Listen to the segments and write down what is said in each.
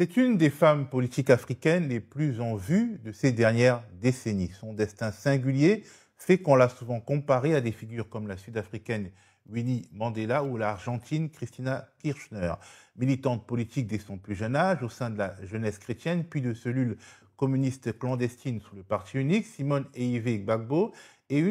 C'est une des femmes politiques africaines les plus en vue de ces dernières décennies. Son destin singulier fait qu'on l'a souvent comparée à des figures comme la sud-africaine Winnie Mandela ou l'Argentine Cristina Kirchner. Militante politique dès son plus jeune âge au sein de la jeunesse chrétienne, puis de cellules communistes clandestines sous le parti unique, Simone Eyivé Gbagbo est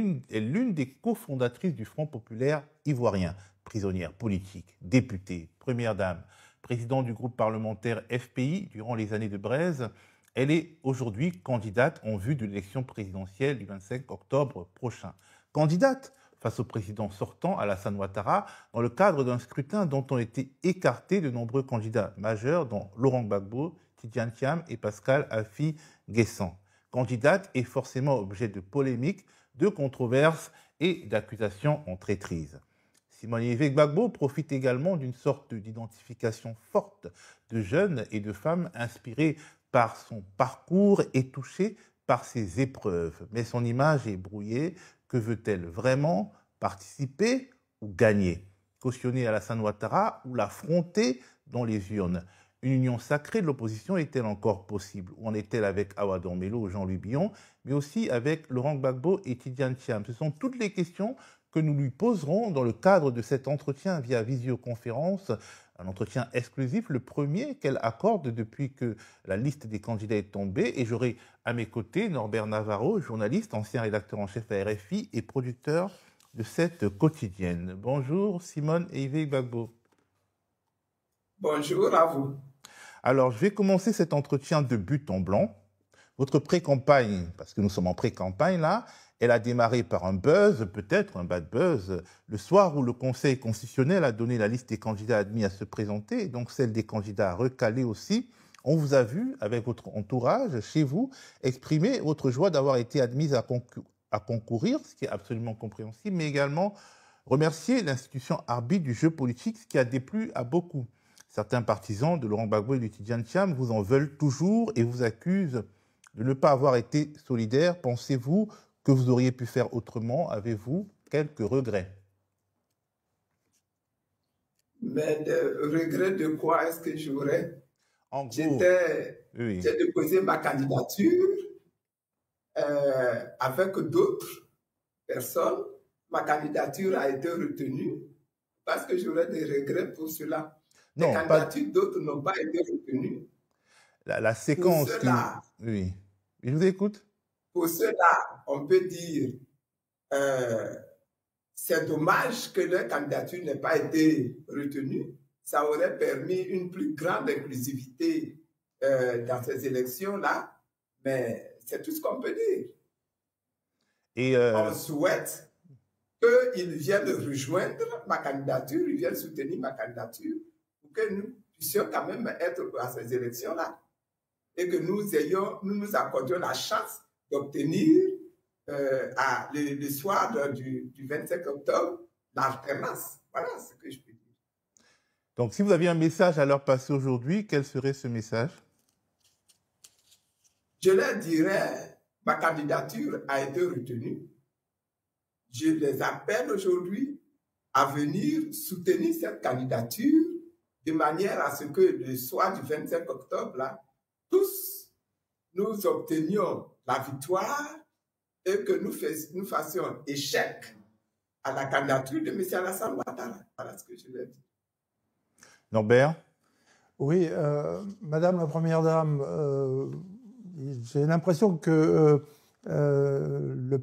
l'une des cofondatrices du Front populaire ivoirien. Prisonnière politique, députée, première dame, présidente du groupe parlementaire FPI durant les années de Braise, elle est aujourd'hui candidate en vue de l'élection présidentielle du 25 octobre prochain. Candidate face au président sortant, Alassane Ouattara, dans le cadre d'un scrutin dont ont été écartés de nombreux candidats majeurs, dont Laurent Gbagbo, Tidjane Thiam et Pascal Affi-Guessan. Candidate est forcément objet de polémiques, de controverses et d'accusations en traîtrise. Simone Eyivé Gbagbo profite également d'une sorte d'identification forte de jeunes et de femmes inspirées par son parcours et touchées par ses épreuves. Mais son image est brouillée. Que veut-elle vraiment? Participer ou gagner? Cautionner Alassane Ouattara ou l'affronter dans les urnes? Une union sacrée de l'opposition est-elle encore possible? Où en est-elle avec Awa Dormelo ou Jean-Louis Billon, mais aussi avec Laurent Gbagbo et Tidjane Thiam? Ce sont toutes les questions que nous lui poserons dans le cadre de cet entretien via visioconférence, un entretien exclusif, le premier qu'elle accorde depuis que la liste des candidats est tombée. Et j'aurai à mes côtés Norbert Navarro, journaliste, ancien rédacteur en chef à RFI et producteur de cette quotidienne. Bonjour Simone Eyivé Gbagbo. Bonjour à vous. Alors, je vais commencer cet entretien de but en blanc. Votre pré-campagne, parce que nous sommes en pré-campagne là, elle a démarré par un buzz, peut-être un bad buzz, le soir où le Conseil constitutionnel a donné la liste des candidats admis à se présenter, et donc celle des candidats recalés aussi. On vous a vu, avec votre entourage, chez vous, exprimer votre joie d'avoir été admise à concourir, ce qui est absolument compréhensible, mais également remercier l'institution arbitre du jeu politique, ce qui a déplu à beaucoup. Certains partisans de Laurent Gbagbo et de Tidjane Thiam vous en veulent toujours et vous accusent de ne pas avoir été solidaire. Pensez-vous que vous auriez pu faire autrement? Avez-vous quelques regrets? Mais de regrets de quoi est-ce que j'aurais? En gros, j'ai déposé ma candidature avec d'autres personnes. Ma candidature a été retenue parce que j'aurais des regrets pour cela. Les candidatures d'autres n'ont pas été retenues. La séquence... Pour cela, oui, je vous écoute. Pour cela, on peut dire c'est dommage que leur candidature n'ait pas été retenue. Ça aurait permis une plus grande inclusivité dans ces élections-là, mais c'est tout ce qu'on peut dire. Et on souhaite qu'ils viennent rejoindre ma candidature, ils viennent soutenir ma candidature pour que nous puissions quand même être à ces élections-là et que nous nous accordions la chance d'obtenir le soir du 25 octobre l'alternance. Voilà ce que je peux dire. Donc, si vous aviez un message à leur passer aujourd'hui, quel serait ce message? Je leur dirais, ma candidature a été retenue. Je les appelle aujourd'hui à venir soutenir cette candidature de manière à ce que le soir du 25 octobre, là, tous nous obtenions la victoire et que nous fassions échec à la candidature de M. Alassane Ouattara. Voilà ce que je veux dire. Norbert? Oui, Madame la Première Dame, j'ai l'impression que le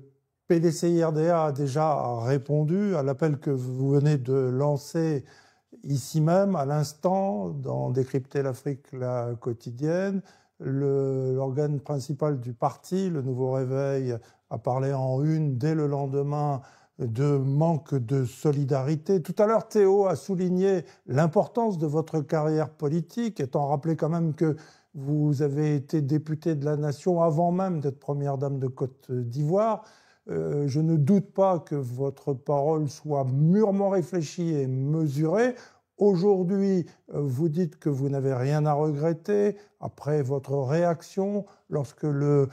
PDCI-RDA a déjà répondu à l'appel que vous venez de lancer ici même, à l'instant, dans Décrypter l'Afrique, la quotidienne. L'organe principal du parti, le Nouveau Réveil, a parlé en une dès le lendemain de manque de solidarité. Tout à l'heure, Théo a souligné l'importance de votre carrière politique, étant rappelé quand même que vous avez été député de la Nation avant même d'être première dame de Côte d'Ivoire. Je ne doute pas que votre parole soit mûrement réfléchie et mesurée. Aujourd'hui, vous dites que vous n'avez rien à regretter après votre réaction lorsque le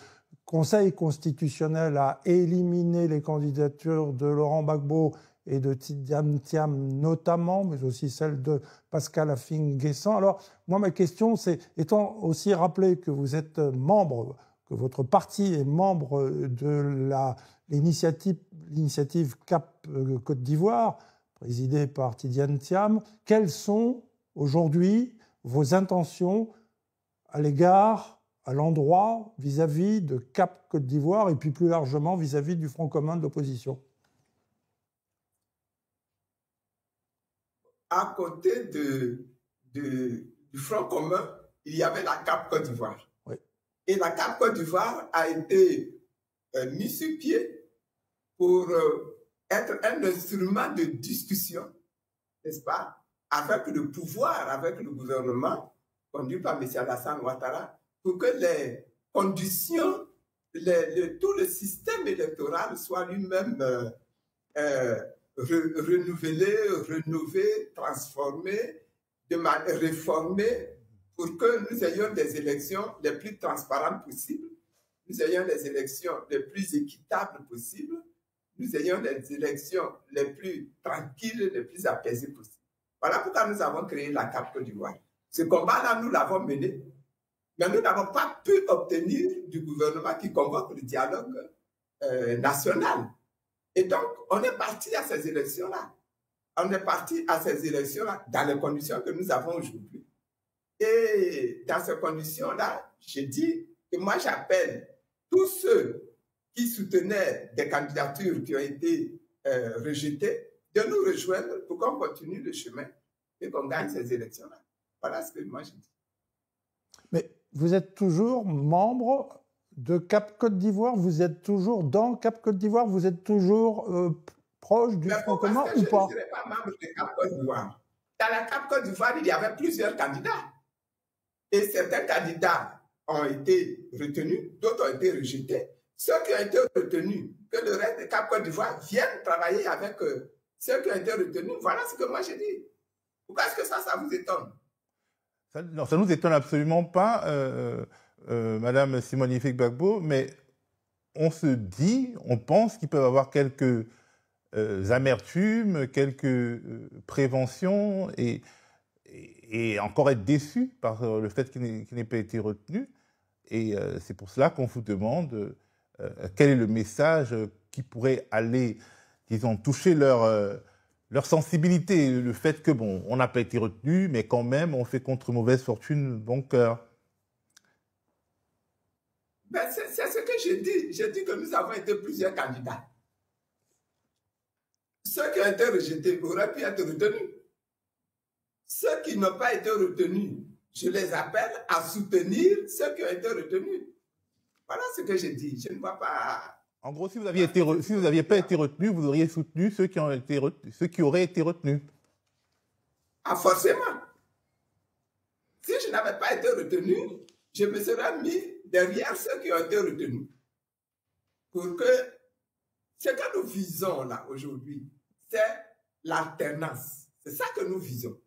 Conseil constitutionnel a éliminé les candidatures de Laurent Gbagbo et de Tidjane Thiam notamment, mais aussi celle de Pascal Affi-N'Guessan. Alors, moi, ma question, c'est, étant aussi rappelé que vous êtes membre, que votre parti est membre de l'initiative Cap Côte d'Ivoire, présidée par Tidjane Thiam, quelles sont aujourd'hui vos intentions à l'égard, à l'endroit, vis-à-vis de Cap Côte d'Ivoire et puis plus largement vis-à-vis du Front commun de l'opposition? À côté du Front commun, il y avait la Cap Côte d'Ivoire. Oui. Et la Cap Côte d'Ivoire a été mise sur pied pour être un instrument de discussion, n'est-ce pas, avec le pouvoir, avec le gouvernement conduit par M. Alassane Ouattara, pour que les conditions, tout le système électoral soit lui-même renouvelé, rénové, transformé, réformé, pour que nous ayons des élections les plus transparentes possibles, nous ayons des élections les plus équitables possibles, nous ayons des élections les plus tranquilles, les plus apaisées possibles. Voilà pourquoi nous avons créé la Cap Côte d'Ivoire. Ce combat-là, nous l'avons mené, mais nous n'avons pas pu obtenir du gouvernement qui convoque le dialogue national. Et donc, on est parti à ces élections-là. On est parti à ces élections-là dans les conditions que nous avons aujourd'hui. Et dans ces conditions-là, je dis que moi, j'appelle tous ceux qui soutenaient des candidatures qui ont été rejetées de nous rejoindre pour qu'on continue le chemin et qu'on gagne ces élections-là. Voilà ce que moi, je dis. Mais vous êtes toujours membre de Cap Côte d'Ivoire, vous êtes toujours dans Cap Côte d'Ivoire, vous êtes toujours proche du Front commun ou pas? Je ne serais pas membre de Cap Côte d'Ivoire. Dans la Cap Côte d'Ivoire, il y avait plusieurs candidats. Et certains candidats ont été retenus, d'autres ont été rejetés. Ceux qui ont été retenus, que le reste de Cap Côte d'Ivoire viennent travailler avec ceux qui ont été retenus. Voilà ce que moi j'ai dit. Pourquoi est-ce que ça vous étonne? Non, ça ne nous étonne absolument pas, Madame Simone Ifegbagbo, mais on se dit, on pense qu'ils peuvent avoir quelques amertumes, quelques préventions et encore être déçus par le fait qu'il n'ait pas été retenu. Et c'est pour cela qu'on vous demande quel est le message qui pourrait aller, disons, toucher leur sensibilité, le fait que, bon, on n'a pas été retenu, mais quand même, on fait contre mauvaise fortune bon cœur. Ben, c'est ce que j'ai dit. J'ai dit que nous avons été plusieurs candidats. Ceux qui ont été rejetés auraient pu être retenus. Ceux qui n'ont pas été retenus, je les appelle à soutenir ceux qui ont été retenus. Voilà ce que j'ai dit. Je ne vois pas... En gros, si vous n'aviez pas été retenu, vous auriez soutenu ceux qui auraient été retenus. Ah, forcément. Si je n'avais pas été retenu, je me serais mis derrière ceux qui ont été retenus. Pour que ce que nous visons là aujourd'hui, c'est l'alternance. C'est ça que nous visons.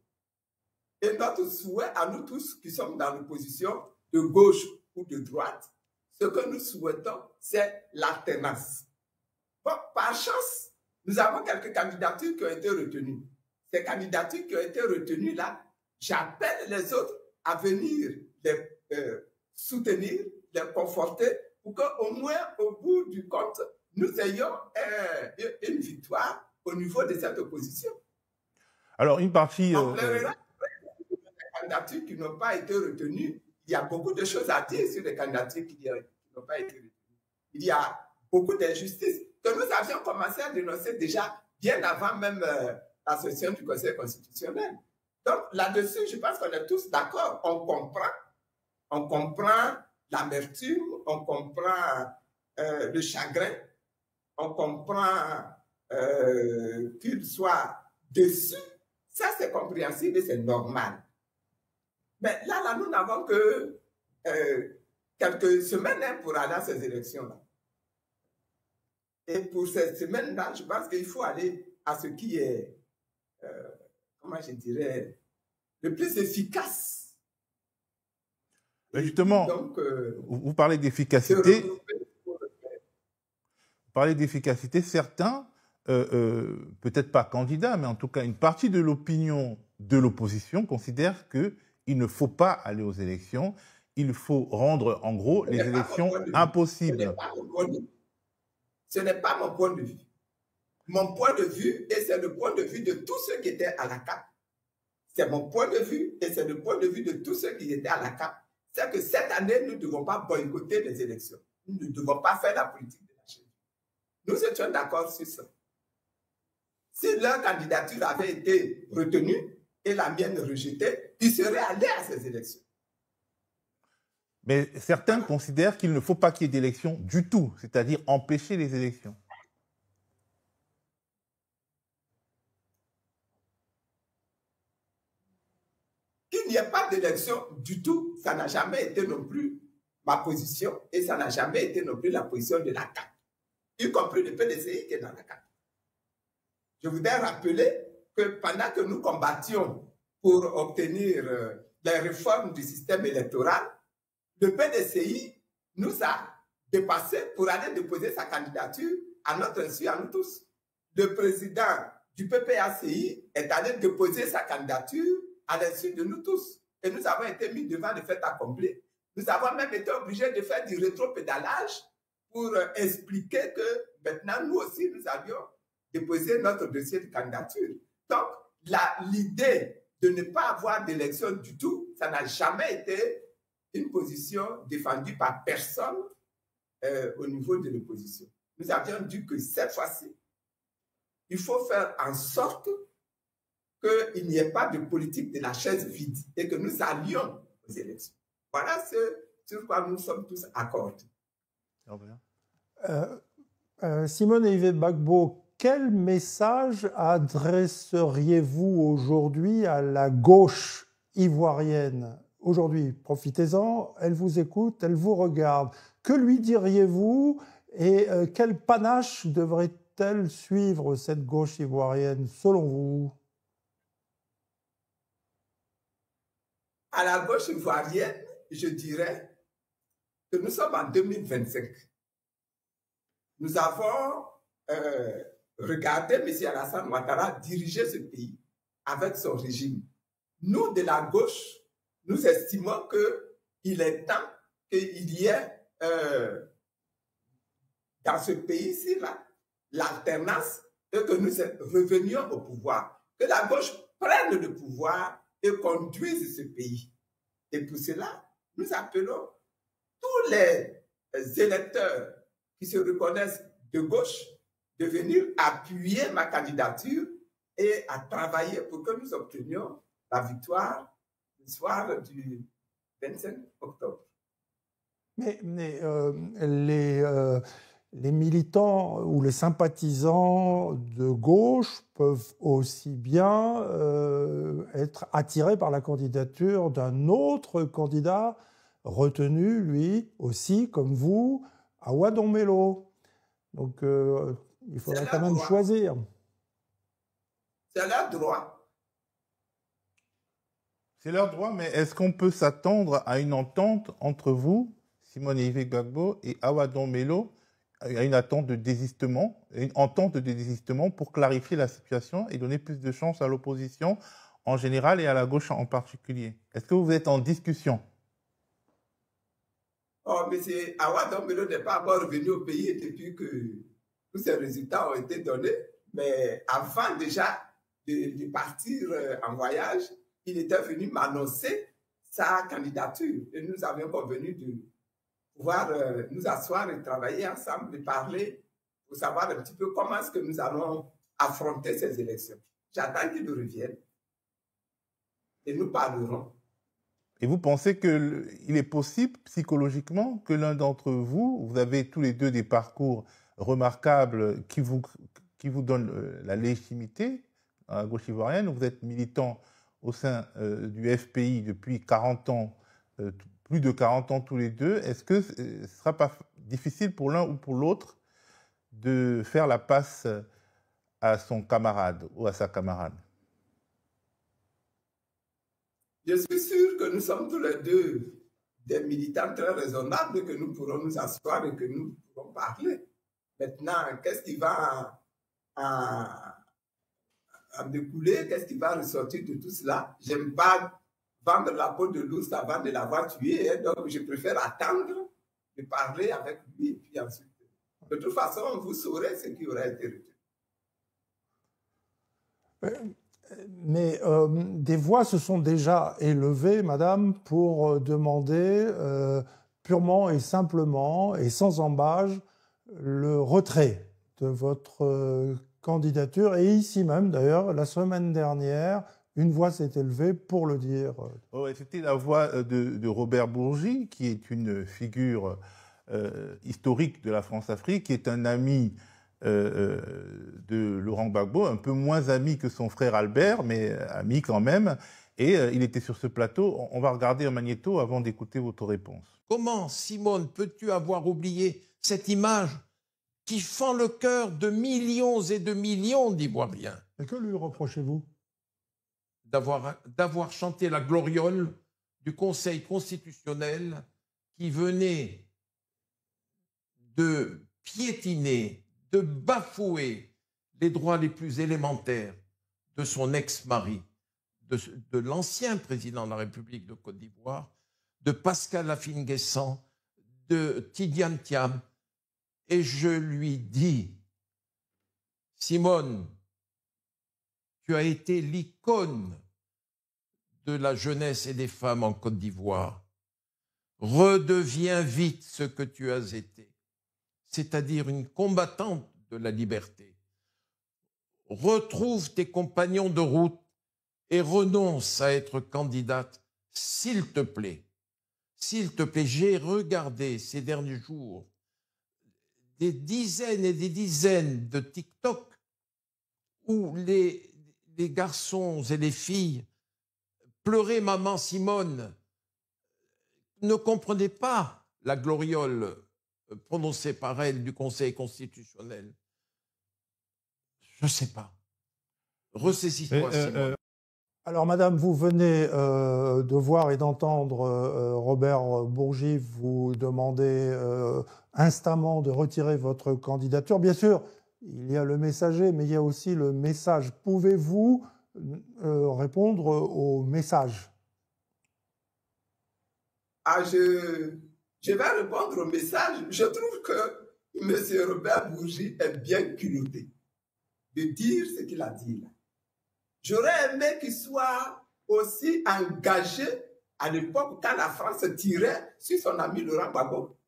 Et notre souhait à nous tous qui sommes dans l'opposition, de gauche ou de droite, ce que nous souhaitons, c'est l'alternance. Bon, par chance, nous avons quelques candidatures qui ont été retenues. Ces candidatures qui ont été retenues là, j'appelle les autres à venir les soutenir, les conforter, pour qu'au moins, au bout du compte, nous ayons une victoire au niveau de cette opposition. Alors, une partie... Les candidatures qui n'ont pas été retenues, il y a beaucoup de choses à dire sur les candidatures qui n'ont pas été retenues. Il y a beaucoup d'injustices que nous avions commencé à dénoncer déjà bien avant même la session du Conseil constitutionnel. Donc là-dessus, je pense qu'on est tous d'accord. On comprend l'amertume, on comprend le chagrin, on comprend qu'il soit déçu. Ça, c'est compréhensible et c'est normal. Mais là, nous n'avons que quelques semaines pour aller à ces élections-là. Et pour ces semaines-là, je pense qu'il faut aller à ce qui est, comment je dirais, le plus efficace. Mais justement, donc, vous parlez d'efficacité. Vous parlez d'efficacité. Certains peut-être pas candidat, mais en tout cas une partie de l'opinion de l'opposition considère qu'il ne faut pas aller aux élections, il faut rendre en gros les élections impossibles. Ce n'est pas mon point de vue. Mon point de vue, et c'est le point de vue de tous ceux qui étaient à la CAP, c'est mon point de vue et c'est le point de vue de tous ceux qui étaient à la CAP, c'est que cette année, nous ne devons pas boycotter les élections. Nous ne devons pas faire la politique de la chaise. Nous étions d'accord sur ça. Si leur candidature avait été retenue et la mienne rejetée, ils seraient allés à ces élections. Mais certains considèrent qu'il ne faut pas qu'il y ait d'élections du tout, c'est-à-dire empêcher les élections. Qu'il n'y ait pas d'élection du tout, ça n'a jamais été non plus ma position et ça n'a jamais été non plus la position de la CAP, y compris le PDCI qui est dans la CAP. Je voudrais rappeler que pendant que nous combattions pour obtenir les réformes du système électoral, le PDCI nous a dépassés pour aller déposer sa candidature à notre insu, à nous tous. Le président du PPACI est allé déposer sa candidature à l'insu de nous tous. Et nous avons été mis devant le fait accompli. Nous avons même été obligés de faire du rétropédalage pour expliquer que maintenant, nous aussi, nous avions déposé notre dossier de candidature. Donc, l'idée de ne pas avoir d'élection du tout, ça n'a jamais été une position défendue par personne au niveau de l'opposition. Nous avions dit que cette fois-ci, il faut faire en sorte qu'il n'y ait pas de politique de la chaise vide et que nous allions aux élections. Voilà ce sur quoi nous sommes tous accordés. Simone Eyive-Gbagbo, quel message adresseriez-vous aujourd'hui à la gauche ivoirienne? Aujourd'hui, profitez-en, elle vous écoute, elle vous regarde. Que lui diriez-vous et quel panache devrait-elle suivre, cette gauche ivoirienne, selon vous? À la gauche ivoirienne, je dirais que nous sommes en 2025. Nous avons regardé M. Alassane Ouattara diriger ce pays avec son régime. Nous, de la gauche, nous estimons qu'il est temps qu'il y ait dans ce pays-ci l'alternance et que nous revenions au pouvoir. Que la gauche prenne le pouvoir et conduise ce pays. Et pour cela, nous appelons tous les électeurs qui se reconnaissent de gauche de venir appuyer ma candidature et à travailler pour que nous obtenions la victoire le soir du 25 octobre. Mais les militants ou les sympathisants de gauche peuvent aussi bien être attirés par la candidature d'un autre candidat retenu, lui aussi, comme vous, Awa Dombello. Donc, il faudrait quand même choisir. C'est leur droit. C'est leur droit, mais est-ce qu'on peut s'attendre à une entente entre vous, Simone Eyive-Gbagbo, et Awa Dombello, à une attente de désistement, une entente de désistement pour clarifier la situation et donner plus de chance à l'opposition en général et à la gauche en particulier? Est-ce que vous êtes en discussion? Oh, mais Awa Dombello n'est pas encore revenu au pays depuis que tous ces résultats ont été donnés. Mais avant déjà de partir en voyage, il était venu m'annoncer sa candidature. Et nous avions convenu de pouvoir nous asseoir et travailler ensemble, de parler pour savoir un petit peu comment est-ce que nous allons affronter ces élections. J'attends qu'il revienne et nous parlerons. Et vous pensez qu'il est possible psychologiquement que l'un d'entre vous, vous avez tous les deux des parcours remarquables qui vous donnent la légitimité à la gauche ivoirienne, vous êtes militant au sein du FPI depuis 40 ans, plus de 40 ans tous les deux, est-ce que ce ne sera pas difficile pour l'un ou pour l'autre de faire la passe à son camarade ou à sa camarade? Je suis sûr que nous sommes tous les deux des militants très raisonnables, que nous pourrons nous asseoir et que nous pourrons parler. Maintenant, qu'est-ce qui va en découler, qu'est-ce qui va ressortir de tout cela? J'aime pas vendre la peau de l'ours avant de l'avoir tué, hein, donc je préfère attendre de parler avec lui, et puis ensuite. De toute façon, vous saurez ce qui aura été retenu. Mais des voix se sont déjà élevées, madame, pour demander purement et simplement et sans embâge le retrait de votre candidature. Et ici même, d'ailleurs, la semaine dernière, une voix s'est élevée pour le dire. Oh, c'était la voix de Robert Bourgi, qui est une figure historique de la France-Afrique, qui est un ami de Laurent Gbagbo, un peu moins ami que son frère Albert, mais ami quand même. Et il était sur ce plateau. On va regarder un magnéto avant d'écouter votre réponse. Comment, Simone, peux-tu avoir oublié cette image qui fend le cœur de millions et de millions d'Ivoiriens? Et que lui reprochez-vous? D'avoir chanté la gloriole du Conseil constitutionnel qui venait de piétiner, de bafouer les droits les plus élémentaires de son ex-mari, de l'ancien président de la République de Côte d'Ivoire, de Pascal Affi-N'Guessan, de Tidiane Thiam. Et je lui dis, Simone, tu as été l'icône de la jeunesse et des femmes en Côte d'Ivoire. Redeviens vite ce que tu as été, c'est-à-dire une combattante de la liberté. Retrouve tes compagnons de route et renonce à être candidate, s'il te plaît. S'il te plaît, j'ai regardé ces derniers jours des dizaines et des dizaines de TikTok où les garçons et les filles pleuraient maman Simone, ne comprenaient pas la gloriole prononcée par elle du Conseil constitutionnel. Je ne sais pas. Ressaisis-toi, Simone. Alors, madame, vous venez de voir et d'entendre Robert Bourgi vous demander instamment de retirer votre candidature. Bien sûr, il y a le messager, mais il y a aussi le message. Pouvez-vous répondre au message? Je vais répondre au message. Je trouve que M. Robert Bourgi est bien culotté de dire ce qu'il a dit là. J'aurais aimé qu'il soit aussi engagé à l'époque quand la France tirait sur son ami Laurent Gbagbo.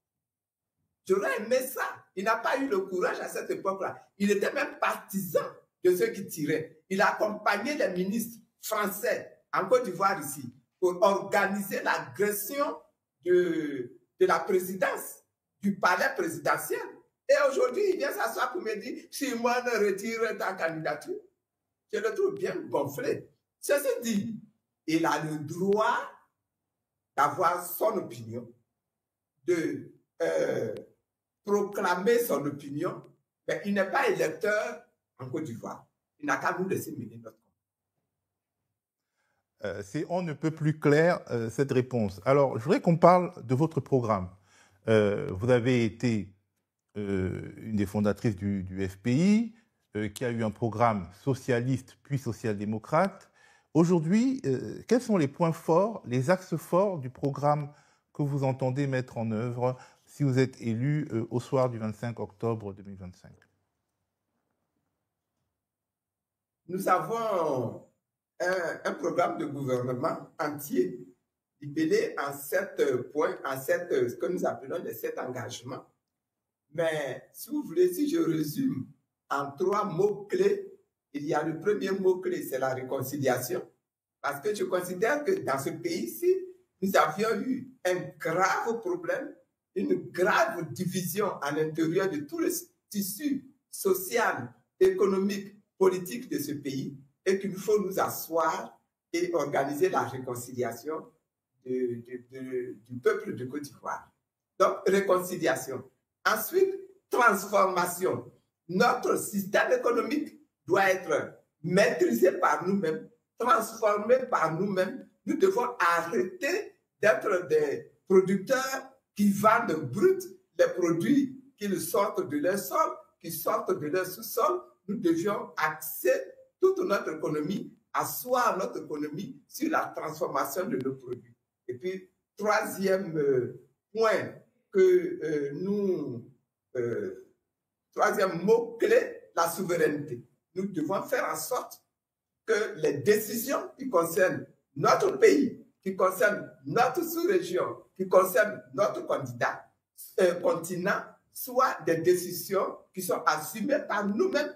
J'aurais aimé ça. Il n'a pas eu le courage à cette époque-là. Il était même partisan de ceux qui tiraient. Il a accompagné les ministres français en Côte d'Ivoire ici pour organiser l'agression de la présidence, du palais présidentiel. Et aujourd'hui, il vient s'asseoir pour me dire « Simone, retire ta candidature ». Je le trouve bien gonflé. Ceci dit, il a le droit d'avoir son opinion, de proclamer son opinion, mais il n'est pas électeur en Côte d'Ivoire. Il n'a qu'à nous laisser mener notre compte. C'est on ne peut plus clair cette réponse. Alors, je voudrais qu'on parle de votre programme. Vous avez été une des fondatrices du FPI, qui a eu un programme socialiste puis social-démocrate. Aujourd'hui, quels sont les points forts, les axes forts du programme que vous entendez mettre en œuvre si vous êtes élu au soir du 25 octobre 2025? Nous avons un programme de gouvernement entier, libellé en 7 points, en 7, ce que nous appelons les 7 engagements. Mais si vous voulez, si je résume en 3 mots-clés, il y a le premier mot-clé, c'est la réconciliation. Parce que je considère que dans ce pays-ci, nous avions eu un grave problème, une grave division à l'intérieur de tout le tissu social, économique, politique de ce pays, et qu'il faut nous asseoir et organiser la réconciliation du peuple de Côte d'Ivoire. Donc, réconciliation. Ensuite, transformation. Notre système économique doit être maîtrisé par nous-mêmes, transformé par nous-mêmes. Nous devons arrêter d'être des producteurs qui vendent brut les produits qu'ils sortent de leur sol qui sortent de leur sous-sol, nous devions axer toute notre économie, asseoir notre économie sur la transformation de nos produits. Et puis, troisième point troisième mot-clé, la souveraineté. Nous devons faire en sorte que les décisions qui concernent notre pays, qui concernent notre sous-région, qui concernent notre continent, soient des décisions qui sont assumées par nous-mêmes,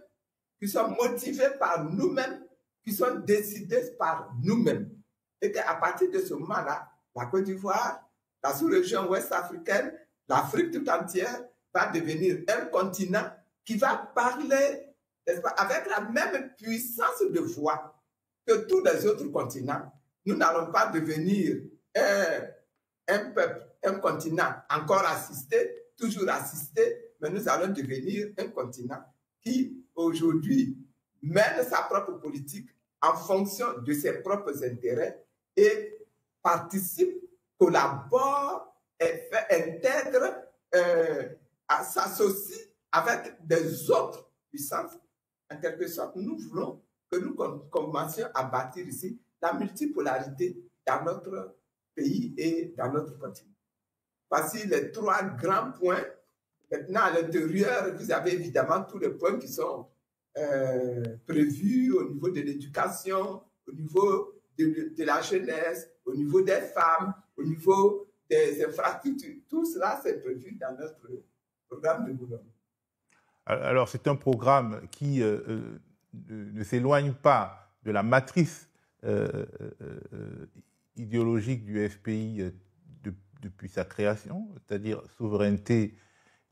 qui sont motivées par nous-mêmes, qui sont décidées par nous-mêmes. Et qu'à partir de ce moment-là, la Côte d'Ivoire, la sous-région ouest-africaine, l'Afrique tout entière va devenir un continent qui va parler, n'est-ce pas, avec la même puissance de voix que tous les autres continents. Nous n'allons pas devenir un peuple, un continent encore assisté, toujours assisté, mais nous allons devenir un continent qui, aujourd'hui, mène sa propre politique en fonction de ses propres intérêts et participe, collabore, intègre, s'associe avec des autres puissances. En quelque sorte, nous voulons que nous commencions à bâtir ici la multipolarité dans notre pays et dans notre continent. Voici les trois grands points. Maintenant, à l'intérieur, vous avez évidemment tous les points qui sont prévus au niveau de l'éducation, au niveau de la jeunesse, au niveau des femmes, au niveau des infrastructures. Tout cela, c'est prévu dans notre programme de gouvernement. Alors, c'est un programme qui ne s'éloigne pas de la matrice idéologique du FPI depuis sa création, c'est-à-dire souveraineté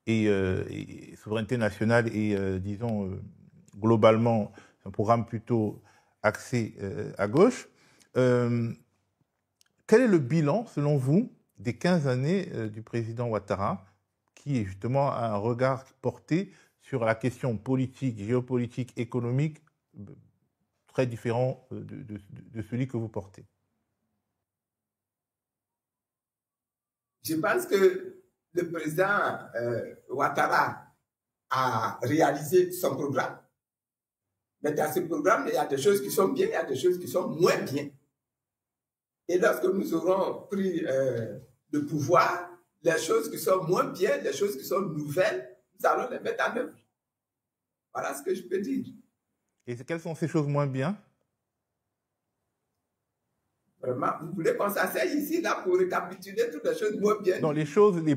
et souveraineté nationale et, disons, globalement, c'est un programme plutôt axé à gauche. Quel est le bilan, selon vous, des 15 années du président Ouattara, qui est justement un regard porté sur la question politique, géopolitique, économique, très différent de celui que vous portez? Je pense que le président Ouattara a réalisé son programme. Mais dans ce programme, il y a des choses qui sont bien, il y a des choses qui sont moins bien. Et lorsque nous aurons pris le pouvoir, les choses qui sont moins bien, les choses qui sont nouvelles, nous allons les mettre en œuvre. Voilà ce que je peux dire. Et quelles sont ces choses moins bien? Vraiment, vous voulez qu'on s'asseye ici, là, pour récapituler toutes les choses moins bien? Non, les choses les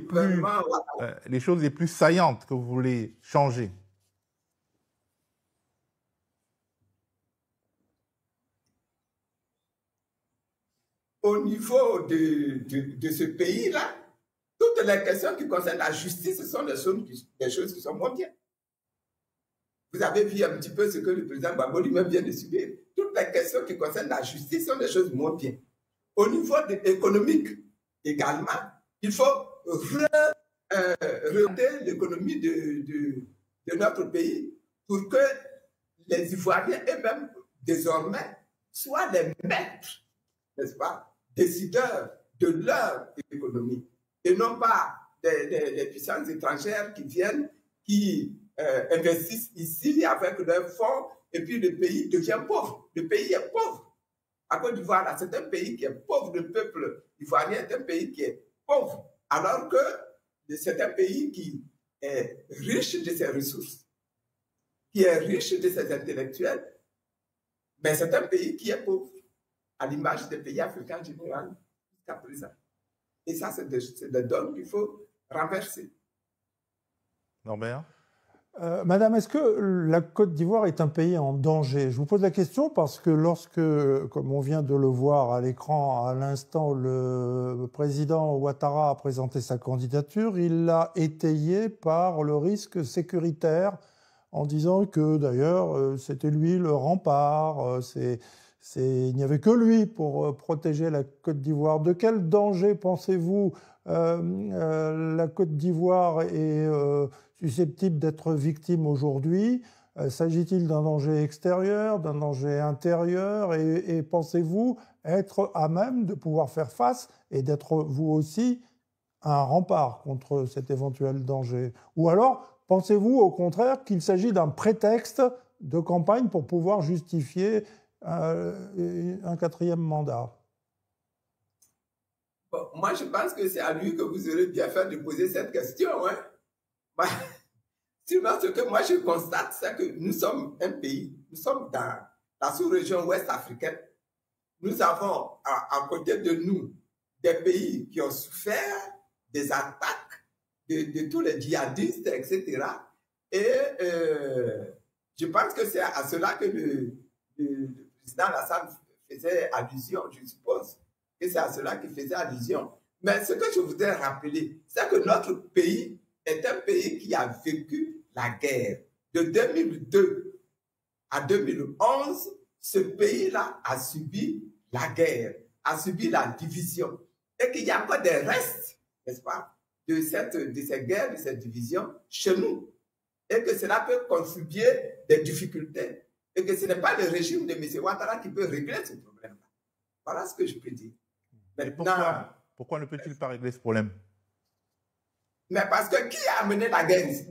plus saillantes que vous voulez changer. Au niveau de ce pays-là, toutes les questions qui concernent la justice, ce sont des choses qui sont moins bien. Vous avez vu un petit peu ce que le président Gbagbo lui-même vient de subir. Toutes les questions qui concernent la justice sont des choses moins bien. Au niveau économique également, il faut remonter l'économie de notre pays pour que les Ivoiriens eux-mêmes, désormais, soient les maîtres, n'est-ce pas, décideurs de leur économie. Et non pas des puissances étrangères qui viennent, qui investissent ici avec leurs fonds, et puis le pays devient pauvre. Le pays est pauvre. À Côte d'Ivoire, c'est un pays qui est pauvre. Le peuple ivoirien est un pays qui est pauvre. Alors que c'est un pays qui est riche de ses ressources, qui est riche de ses intellectuels, mais c'est un pays qui est pauvre, à l'image des pays africains en général jusqu'à présent. Et ça, c'est des donnes qu'il faut renverser. Norbert? Madame, est-ce que la Côte d'Ivoire est un pays en danger? Je vous pose la question parce que lorsque, comme on vient de le voir à l'écran à l'instant, le président Ouattara a présenté sa candidature, il l'a étayé par le risque sécuritaire en disant que d'ailleurs c'était lui le rempart, il n'y avait que lui pour protéger la Côte d'Ivoire. De quel danger pensez-vous la Côte d'Ivoire est susceptible d'être victime aujourd'hui? S'agit-il d'un danger extérieur, d'un danger intérieur? Et pensez-vous être à même de pouvoir faire face et d'être vous aussi un rempart contre cet éventuel danger? Ou alors, pensez-vous au contraire qu'il s'agit d'un prétexte de campagne pour pouvoir justifier un quatrième mandat? Bon, moi, je pense que c'est à lui que vous aurez bien fait de poser cette question. Hein? Sinon, ce que moi je constate, c'est que nous sommes un pays, nous sommes dans la sous-région ouest africaine. Nous avons à côté de nous des pays qui ont souffert des attaques de tous les djihadistes, etc. Et je pense que c'est à cela que le président Alassane faisait allusion, je suppose que c'est à cela qu'il faisait allusion. Mais ce que je voudrais rappeler, c'est que notre pays est un pays qui a vécu la guerre. De 2002 à 2011, ce pays-là a subi la guerre, a subi la division. Et qu'il y a encore des restes, n'est-ce pas, de ces guerres, de cette division chez nous. Et que cela peut contribuer des difficultés. Et que ce n'est pas le régime de M. Ouattara qui peut régler ce problème-là. Voilà ce que je peux dire. Maintenant, pourquoi ne peut-il pas régler ce problème? Mais parce que qui a amené la guerre ici?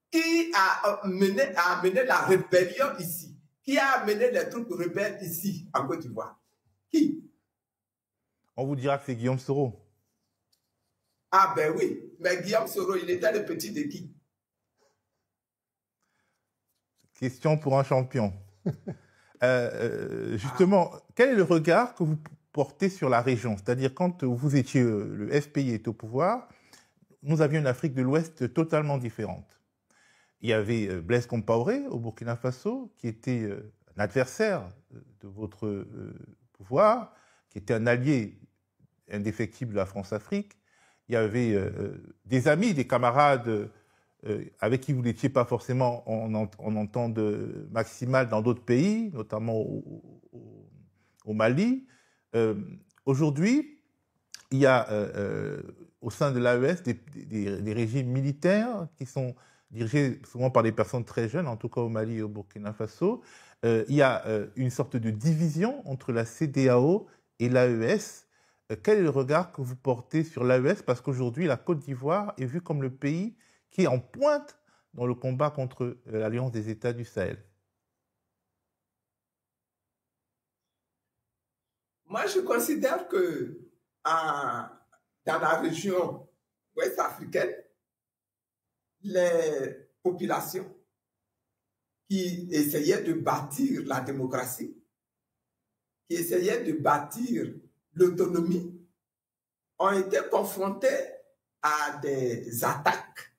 Qui a amené la rébellion ici? Qui a amené les troupes rebelles ici, en Côte d'Ivoire? Qui? On vous dira que c'est Guillaume Soro. Ah ben oui, mais Guillaume Soro, il était le petit de qui? Question pour un champion. Justement, quel est le regard que vous portez sur la région? C'est-à-dire, quand vous étiez, le FPI est au pouvoir, nous avions une Afrique de l'Ouest totalement différente. Il y avait Blaise Compaoré au Burkina Faso, qui était un adversaire de votre pouvoir, qui était un allié indéfectible de la France-Afrique. Il y avait des amis, des camarades avec qui vous n'étiez pas forcément en entente maximale dans d'autres pays, notamment au Mali. Aujourd'hui, il y a au sein de l'AES des régimes militaires qui sont dirigés souvent par des personnes très jeunes, en tout cas au Mali et au Burkina Faso. Il y a une sorte de division entre la CEDEAO et l'AES. Quel est le regard que vous portez sur l'AES? Parce qu'aujourd'hui, la Côte d'Ivoire est vue comme le pays qui est en pointe dans le combat contre l'Alliance des États du Sahel. Moi, je considère que dans la région ouest africaine, les populations qui essayaient de bâtir la démocratie, qui essayaient de bâtir l'autonomie, ont été confrontées à des attaques,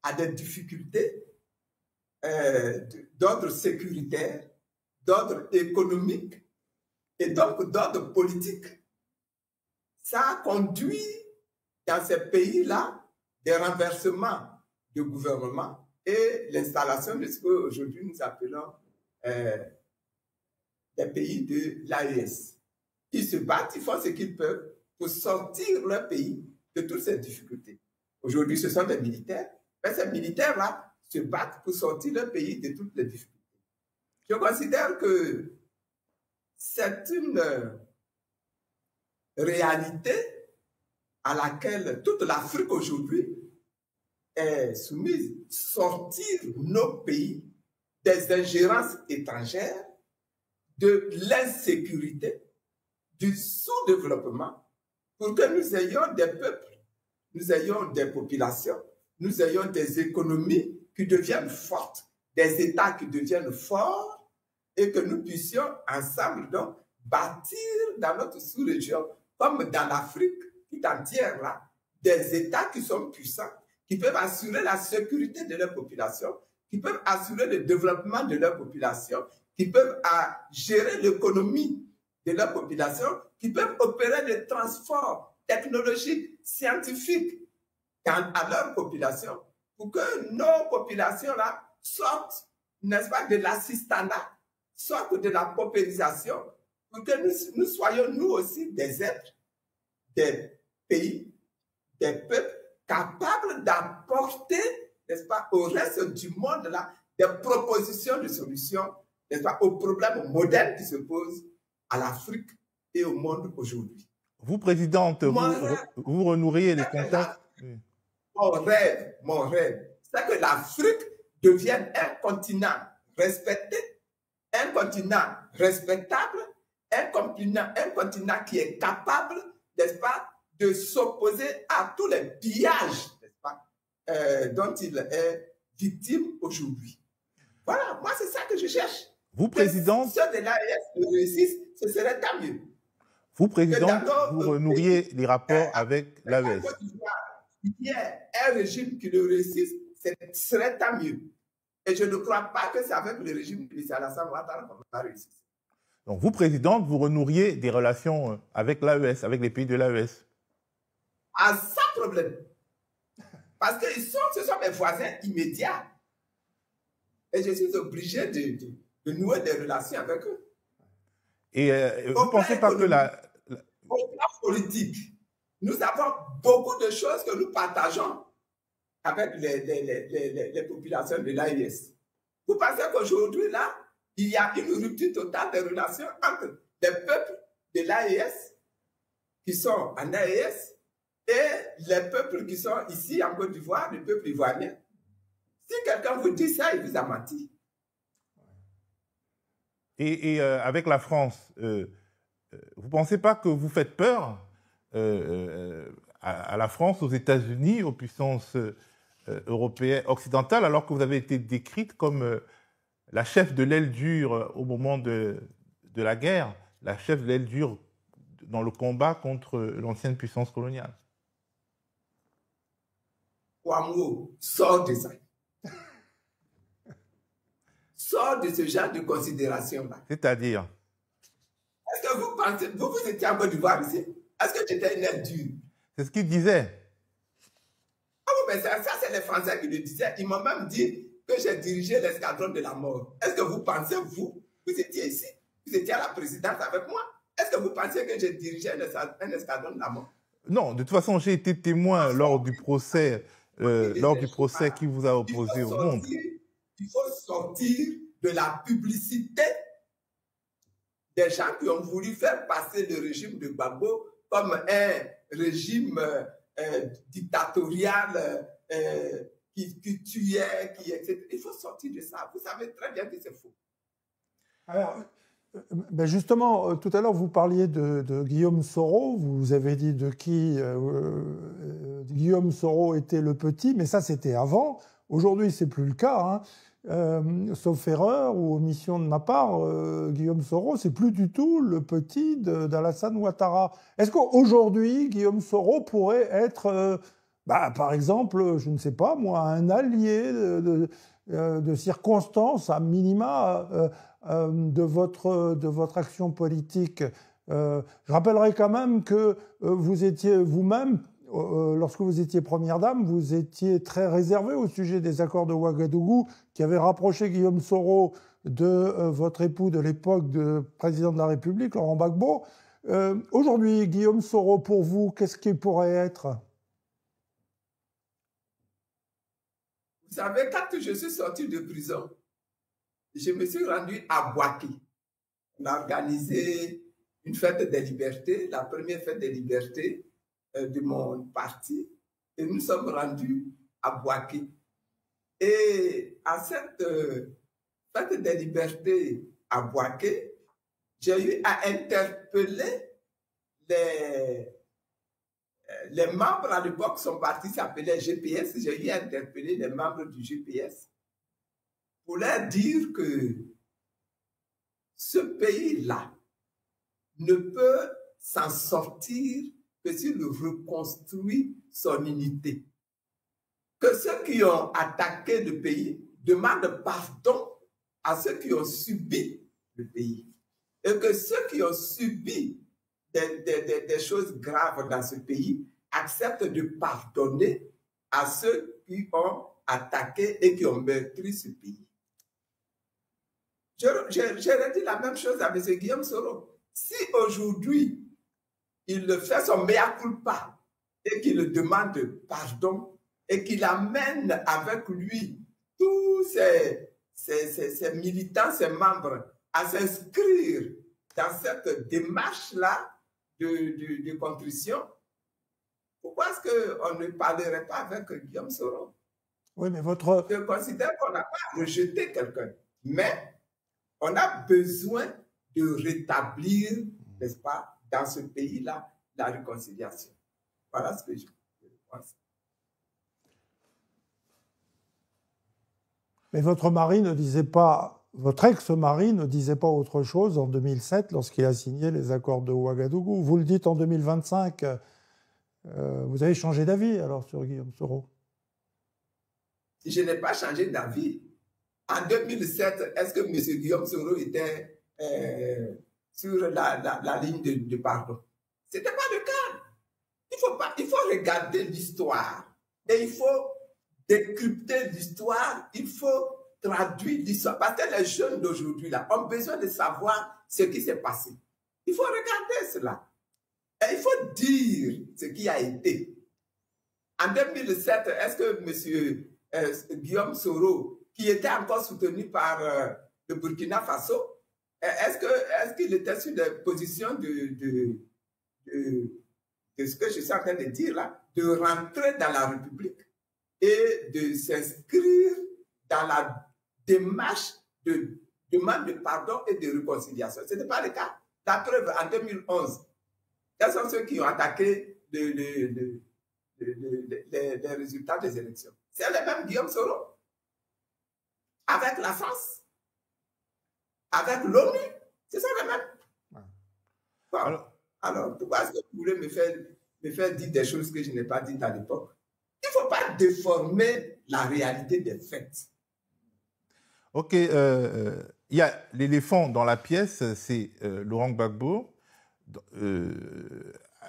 à des difficultés d'ordre sécuritaire, d'ordre économique et donc d'ordre politique. Ça a conduit dans ces pays-là des renversements de gouvernement et l'installation de ce qu'aujourd'hui nous appelons des pays de l'AES. Ils se battent, ils font ce qu'ils peuvent pour sortir leur pays de toutes ces difficultés. Aujourd'hui, ce sont des militaires, mais ces militaires-là se battent pour sortir leur pays de toutes les difficultés. Je considère que c'est une réalité à laquelle toute l'Afrique aujourd'hui est soumise. Sortir nos pays des ingérences étrangères, de l'insécurité, du sous-développement, pour que nous ayons des peuples, nous ayons des populations, nous ayons des économies qui deviennent fortes, des États qui deviennent forts, et que nous puissions ensemble donc bâtir dans notre sous-région, comme dans l'Afrique tout entière là, des États qui sont puissants, qui peuvent assurer la sécurité de leur population, qui peuvent assurer le développement de leur population, qui peuvent gérer l'économie de leur population, qui peuvent opérer des transports technologiques, scientifiques à leur population, pour que nos populations-là sortent, n'est-ce pas, de l'assistanat, sortent de la paupérisation, pour que nous soyons nous aussi des êtres, des pays, des peuples capables d'apporter, n'est-ce pas, au reste du monde là, des propositions de solutions, n'est-ce pas, aux problèmes modernes qui se posent à l'Afrique et au monde aujourd'hui. Vous, Présidente, vous renoueriez les contacts. mon rêve, c'est que l'Afrique devienne un continent respecté, un continent respectable, un continent qui est capable, n'est-ce pas, de s'opposer à tous les pillages, n'est-ce pas, dont il est victime aujourd'hui. Voilà, moi c'est ça que je cherche. Vous, Président, si ceux de l'AES réussissent, ce serait tant mieux. Vous, Président, vous renourriez les rapports avec l'AES. Il y a un régime qui le réussisse, ce serait tant mieux. Et je ne crois pas que c'est avec le régime de Alassane Ouattara qu'on va réussir. Donc vous, Président, vous renourriez des relations avec l'AES, avec les pays de l'AES. Ah, sans problème. Parce que ce sont mes voisins immédiats. Et je suis obligé de nouer des relations avec eux. Et vous ne pensez pas que au plan politique, nous avons beaucoup de choses que nous partageons avec les populations de l'AES. Vous pensez qu'aujourd'hui, là, il y a une rupture totale des relations entre les peuples de l'AES qui sont en AES et les peuples qui sont ici en Côte d'Ivoire, le peuple ivoirien. Si quelqu'un vous dit ça, il vous a menti. Et avec la France, vous ne pensez pas que vous faites peur à la France, aux États-Unis, aux puissances européennes, occidentales, alors que vous avez été décrite comme la chef de l'aile dure au moment de la guerre, la chef de l'aile dure dans le combat contre l'ancienne puissance coloniale? Ouammou, sors de ça. Sors de ce genre de considération-là. C'est-à-dire? Est-ce que vous pensez, vous étiez en Côte d'Ivoire ici? Est-ce que j'étais une aile dure? C'est ce qu'il disait. Ah oui, mais ça c'est les Français qui le disaient. Ils m'ont même dit que j'ai dirigé l'escadron de la mort. Est-ce que vous pensez, vous étiez ici, vous étiez à la présidence avec moi? Est-ce que vous pensez que j'ai dirigé un escadron de la mort? Non, de toute façon, j'ai été témoin lors du procès qui vous a opposé au monde. Il faut sortir de la publicité des gens qui ont voulu faire passer le régime de Gbagbo comme un régime dictatorial qui tuait, etc. Il faut sortir de ça. Vous savez très bien que c'est faux. Alors, ben justement, tout à l'heure, vous parliez de Guillaume Soro. Vous avez dit de qui Guillaume Soro était le petit, mais ça, c'était avant. Aujourd'hui, c'est plus le cas. Sauf erreur ou omission de ma part, Guillaume Soro, c'est plus du tout le petit d'Alassane Ouattara. Est-ce qu'aujourd'hui, Guillaume Soro pourrait être, par exemple, je ne sais pas moi, un allié de circonstances, à minima, de votre action politique? Je rappellerai quand même que vous étiez vous-même, lorsque vous étiez première dame, vous étiez très réservé au sujet des accords de Ouagadougou, qui avaient rapproché Guillaume Soro de votre époux de l'époque, de président de la République, Laurent Gbagbo. Aujourd'hui, Guillaume Soro, pour vous, qu'est-ce qu'il pourrait être? Vous savez, quand je suis sorti de prison, je me suis rendu à Bouaké. On a organisé une fête des libertés, la première fête des libertés de mon parti, et nous sommes rendus à Bouaké. Et à cette fête des libertés à Bouaké, j'ai eu à interpeller les membres à l'époque, son parti s'appelait GPS, j'ai eu à interpeller les membres du GPS pour leur dire que ce pays-là ne peut s'en sortir que s'il reconstruit son unité. Que ceux qui ont attaqué le pays demandent pardon à ceux qui ont subi le pays. Et que ceux qui ont subi des choses graves dans ce pays acceptent de pardonner à ceux qui ont attaqué et qui ont meurtri ce pays. J'aurais dit la même chose à M. Guillaume Soro. Si aujourd'hui, il fait son mea culpa et qu'il demande pardon et qu'il amène avec lui tous ses militants, ses membres à s'inscrire dans cette démarche-là de contrition, Pourquoi est-ce qu'on ne parlerait pas avec Guillaume Soro? Oui, mais votre... Je considère qu'on n'a pas rejeté quelqu'un, mais on a besoin de rétablir, n'est-ce pas, dans ce pays-là, la réconciliation. Voilà ce que je pense. Mais votre mari ne disait pas, votre ex-mari ne disait pas autre chose en 2007 lorsqu'il a signé les accords de Ouagadougou. Vous le dites en 2025, vous avez changé d'avis alors sur Guillaume Soro? Je n'ai pas changé d'avis. En 2007, est-ce que M. Guillaume Soro était sur la ligne de pardon? Ce n'était pas le cas. Il faut regarder l'histoire et il faut décrypter l'histoire, il faut traduire l'histoire. Parce que les jeunes d'aujourd'hui là ont besoin de savoir ce qui s'est passé. Il faut regarder cela. Et il faut dire ce qui a été. En 2007, est-ce que M. Guillaume Soro, qui était encore soutenu par le Burkina Faso, est-ce qu'il était sur la position de ce que je suis en train de dire là, de rentrer dans la République et de s'inscrire dans la démarche de demande de pardon et de réconciliation? Ce n'était pas le cas. La preuve, en 2011, quels sont ceux qui ont attaqué les résultats des élections? C'est le même Guillaume Soro. Avec la France, avec l'ONU, c'est ça le même. Bon. Alors, pourquoi est-ce que vous voulez me faire dire des choses que je n'ai pas dites à l'époque? Il ne faut pas déformer la réalité des faits. Ok, il y a l'éléphant dans la pièce, c'est Laurent Gbagbo.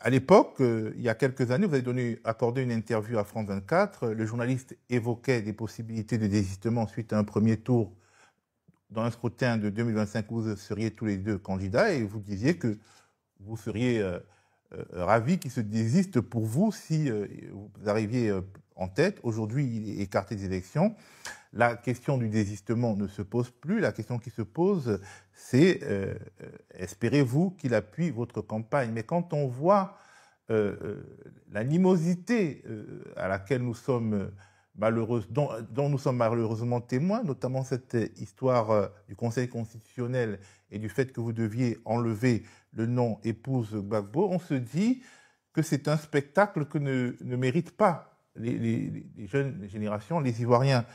À l'époque, il y a quelques années, vous avez accordé une interview à France 24. Le journaliste évoquait des possibilités de désistement suite à un premier tour dans un scrutin de 2025 où vous seriez tous les deux candidats et vous disiez que vous seriez ravi qu'il se désiste pour vous si vous arriviez en tête. Aujourd'hui, il est écarté des élections. La question du désistement ne se pose plus. La question qui se pose, c'est espérez-vous qu'il appuie votre campagne? Mais quand on voit l'animosité à laquelle nous sommes dont nous sommes malheureusement témoins, notamment cette histoire du Conseil constitutionnel et du fait que vous deviez enlever le nom épouse Gbagbo, on se dit que c'est un spectacle que ne méritent pas les jeunes générations, les Ivoiriens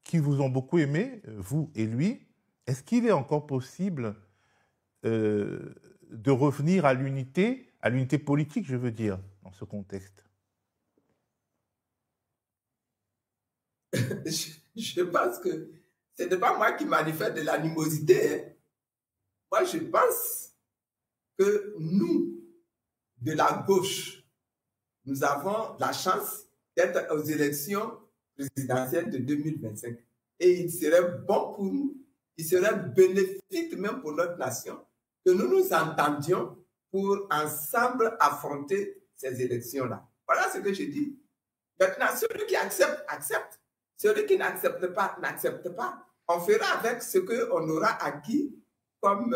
qui vous ont beaucoup aimé, vous et lui. Est-ce qu'il est encore possible de revenir à l'unité politique, je veux dire, dans ce contexte? Je pense que ce n'est pas moi qui manifeste de l'animosité. Hein. Moi, je pense que nous, de la gauche, nous avons la chance d'être aux élections présidentielles de 2025. Et il serait bon pour nous, il serait bénéfique même pour notre nation, que nous nous entendions pour ensemble affronter ces élections-là. Voilà ce que je dis. Maintenant, celui qui accepte, accepte. Celui qui n'accepte pas, n'accepte pas. On fera avec ce qu'on aura acquis comme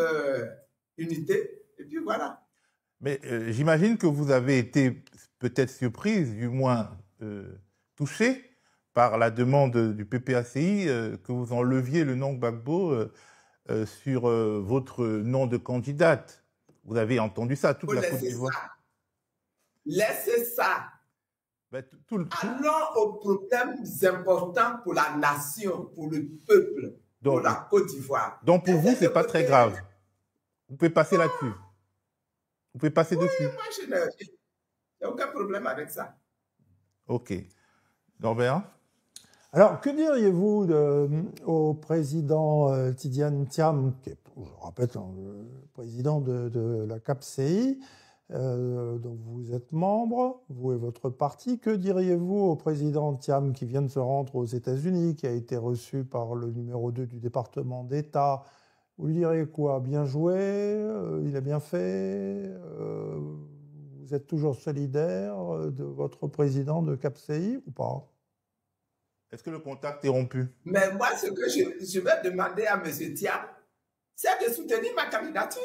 unité. Et puis voilà. Mais j'imagine que vous avez été peut-être surprise, du moins touchée, par la demande du PPACI que vous enleviez le nom Gbagbo sur votre nom de candidate. Vous avez entendu ça, toute la Côte d'Ivoire. Laissez ça. Ben, allons aux problèmes importants pour la nation, pour le peuple, donc, pour la Côte d'Ivoire. Donc pour vous, ce n'est pas très grave. Vous pouvez passer là-dessus. Vous pouvez passer dessus. Moi, je n'ai aucun problème avec ça. OK. Norbert? Alors, que diriez-vous au président Tidiane Thiam, qui est, je rappelle, le président de la CAPCI, dont vous êtes membre, vous et votre parti? Que diriez-vous au président Thiam qui vient de se rendre aux États-Unis, qui a été reçu par le numéro 2 du département d'État? Vous lui diriez quoi? Bien joué? Il a bien fait? Vous êtes toujours solidaire de votre président de CAPCI ou pas? Est-ce que le contact est rompu? Mais moi, ce que je vais demander à M. Thiam, c'est de soutenir ma candidature.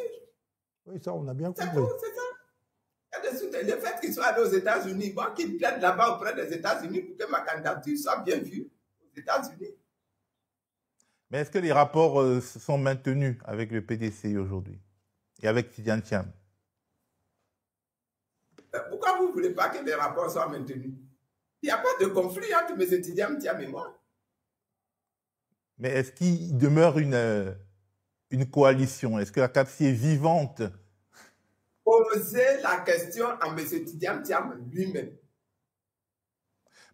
Oui, ça, on a bien compris. C'est ça. C'est de soutenir le fait qu'ils soient allés aux États-Unis, bon, qu'ils plaident là-bas auprès des États-Unis pour que ma candidature soit bien vue aux États-Unis. Mais est-ce que les rapports sont maintenus avec le PDCI aujourd'hui et avec Tidjane Thiam? Pourquoi vous ne voulez pas que les rapports soient maintenus? Il n'y a pas de conflit entre M. Tidjane Thiam et moi. Mais est-ce qu'il demeure une coalition? Est-ce que la CAPSI est vivante? Posez la question à M. Tidjane Thiam lui-même.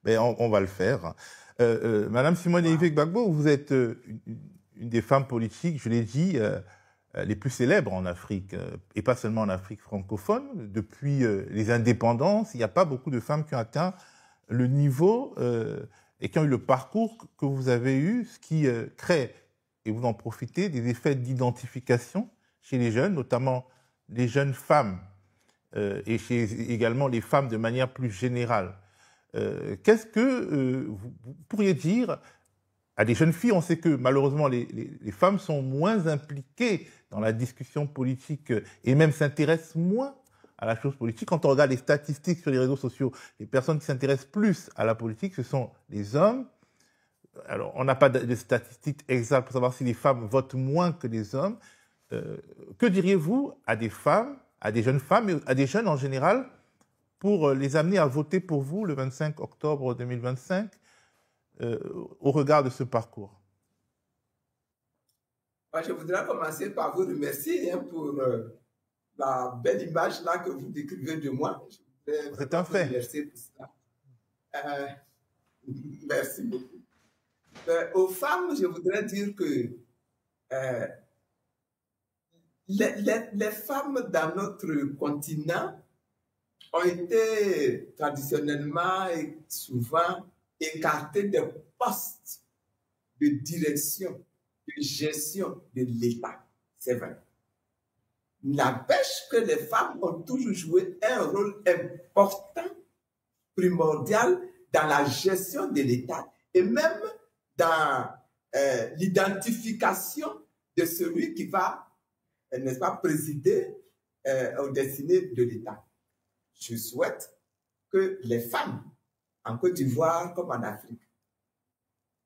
Mais on va le faire. Madame Simone Gbagbo, vous êtes une des femmes politiques, je l'ai dit, les plus célèbres en Afrique, et pas seulement en Afrique francophone. Depuis les indépendances, il n'y a pas beaucoup de femmes qui ont atteint le niveau et qui ont eu le parcours que vous avez eu, ce qui crée, et vous en profitez, des effets d'identification chez les jeunes, notamment les jeunes femmes, et chez également les femmes de manière plus générale. Qu'est-ce que vous pourriez dire à des jeunes filles? On sait que malheureusement les femmes sont moins impliquées dans la discussion politique et même s'intéressent moins à la chose politique. Quand on regarde les statistiques sur les réseaux sociaux, les personnes qui s'intéressent plus à la politique, ce sont les hommes. Alors, on n'a pas de statistiques exactes pour savoir si les femmes votent moins que les hommes. Que diriez-vous à des femmes, à des jeunes femmes et à des jeunes en général pour les amener à voter pour vous le 25 octobre 2025 au regard de ce parcours? Moi, je voudrais commencer par vous remercier pour la belle image là que vous décrivez de moi. C'est un fait. Remercier pour cela. Merci beaucoup. Aux femmes, je voudrais dire que les femmes dans notre continent ont été traditionnellement et souvent écartées des postes de direction, de gestion de l'État. C'est vrai. N'empêche que les femmes ont toujours joué un rôle important, primordial dans la gestion de l'État et même dans l'identification de celui qui va, n'est-ce pas, présider aux destinées de l'État. Je souhaite que les femmes, en Côte d'Ivoire comme en Afrique,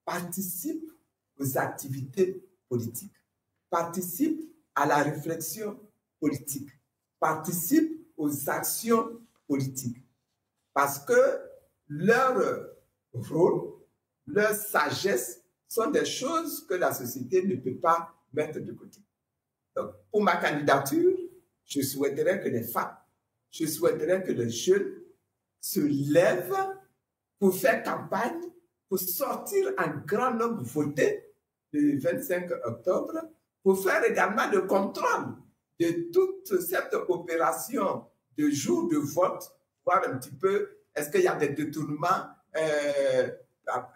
participent aux activités politiques, participent à la réflexion politique, participent aux actions politiques. Parce que leur rôle, leur sagesse sont des choses que la société ne peut pas mettre de côté. Donc, pour ma candidature, je souhaiterais que les femmes, je souhaiterais que les jeunes se lèvent pour faire campagne, pour sortir un grand nombre voter le 25 octobre, pour faire également le contrôle de toute cette opération de jour de vote, voir un petit peu, est-ce qu'il y a des détournements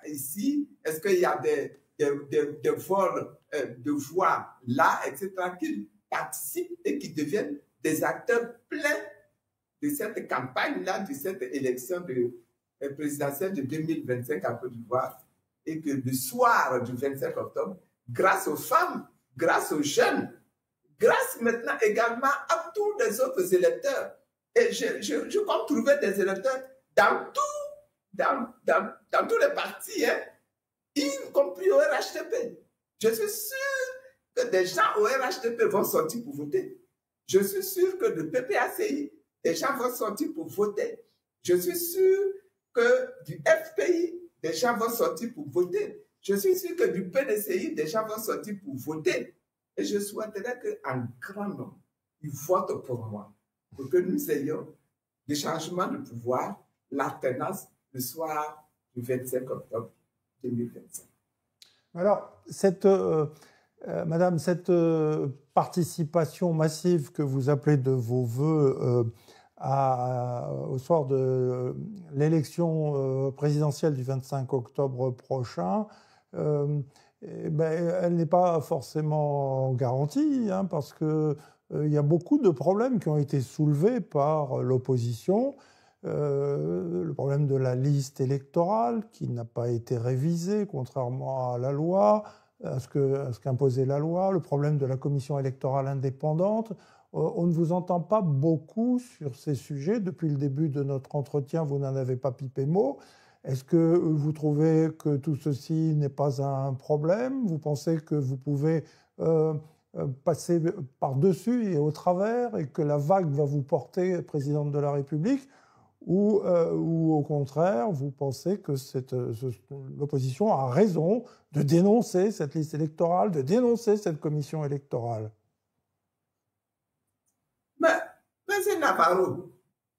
ici, est-ce qu'il y a des vols de voix là, etc., qu'ils participent et qui deviennent des acteurs pleins de cette campagne-là, de cette élection présidentielle de 2025 à Côte d'Ivoire, et que le soir du 25 octobre, grâce aux femmes, grâce aux jeunes, grâce maintenant également à tous les autres électeurs, et je compte trouver des électeurs dans tous les partis, hein, y compris au RHDP. Je suis sûr que des gens au RHDP vont sortir pour voter. Je suis sûr que le PPACI, des gens vont sortir pour voter. Je suis sûr que du FPI, des gens vont sortir pour voter. Je suis sûr que du PDCI, des gens vont sortir pour voter. Et je souhaiterais qu'un grand nombre, ils votent pour moi, pour que nous ayons des changements de pouvoir, l'alternance le soir du 25 octobre 2025. Alors, Madame, cette participation massive que vous appelez de vos voeux au soir de l'élection présidentielle du 25 octobre prochain, elle n'est pas forcément garantie, hein, parce qu'il y a beaucoup de problèmes qui ont été soulevés par l'opposition. Le problème de la liste électorale qui n'a pas été révisée, contrairement à la loi, à ce qu'imposait la loi, le problème de la commission électorale indépendante. On ne vous entend pas beaucoup sur ces sujets. Depuis le début de notre entretien, vous n'en avez pas pipé mot. Est-ce que vous trouvez que tout ceci n'est pas un problème? Vous pensez que vous pouvez passer par-dessus et au travers et que la vague va vous porter présidente de la République? Ou au contraire, vous pensez que l'opposition a raison de dénoncer cette liste électorale, de dénoncer cette commission électorale? Mais, M. Navarro,